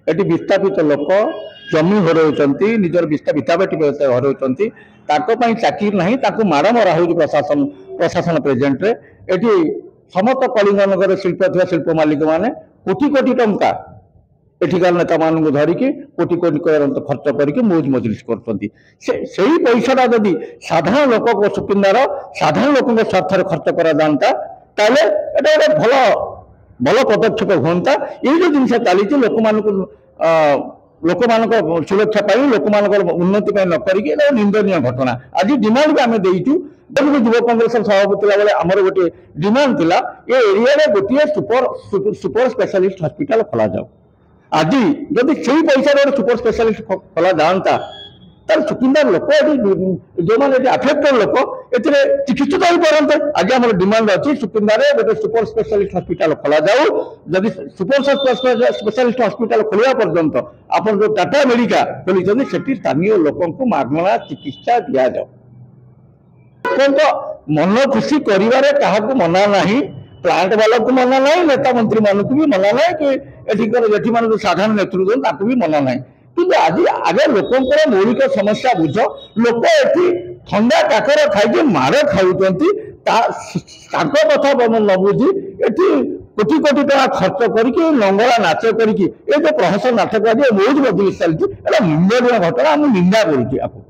Eighty विस्थापित लोक जमी हरउछंती निजर विस्थापित हरउछंती ताको पई चाकरी नहीं ताको माड़ मरा हो प्रशासन प्रेजेंट रे एटी समस्त कलिंगनगर शिल्प थिबा शिल्प मालिक माने कोटी कोटी टंका एठिकार नेता मानू धरिकी कोटी कोटी खर्च करके मौज मजलिस कर पैसा जदि साधारण लोक सुकिंदार साधारण लोक स्वार्थ खर्च करा जाता ताले एटा गोटे भल भल पदक्षेप होता ये जो जिन चली लोक लोक सुरक्षा पाई लोक उन्नति न करिके निंदनीय घटना आज डिमांड भी आम देचु युव कांग्रेस सभापति बेले आमर गोटे डिमांड थिला ये एरिया गोटे सुपर स्पेशलिस्ट हॉस्पिटल खोला जाओ आज जदि से पैसा गोटे सुपर स्पेशलिस्ट खोला जाता तार सुकिंदार लोक जो मैंने अफेक्टेड लोक ए चिकित्सित हो पारते आज आम डिमांड अच्छी सुकिंदार गोटे सुपर स्पेशलिस्ट हॉस्पिटल खोला जाऊ जदि सुपर स्पेशलिस्ट हॉस्पिटल खोलिया पर्यंत आप जो टाटा मेडिका खोली से स्थानीय लोक मागणा चिकित्सा दि जाऊ तो मन खुशी कर मना नहीं प्लांट वाला को मना नहीं नेता मंत्री मानक भी मना नहीं कि एठी मान जो साधारण नेतृत्व भी मना नहीं कि आज आगे लोकंर मौलिक समस्या बुझ लोक एटी ठंडा काकर खाई माड़ खाऊँ कथा न बुझी एटी कोटी कोटी टका खर्च करके लंगड़ा नाच करके ये जो प्रहसन नाटक आज मौज मजलिस चलती निंदनीय घटना आम निंदा करुँ।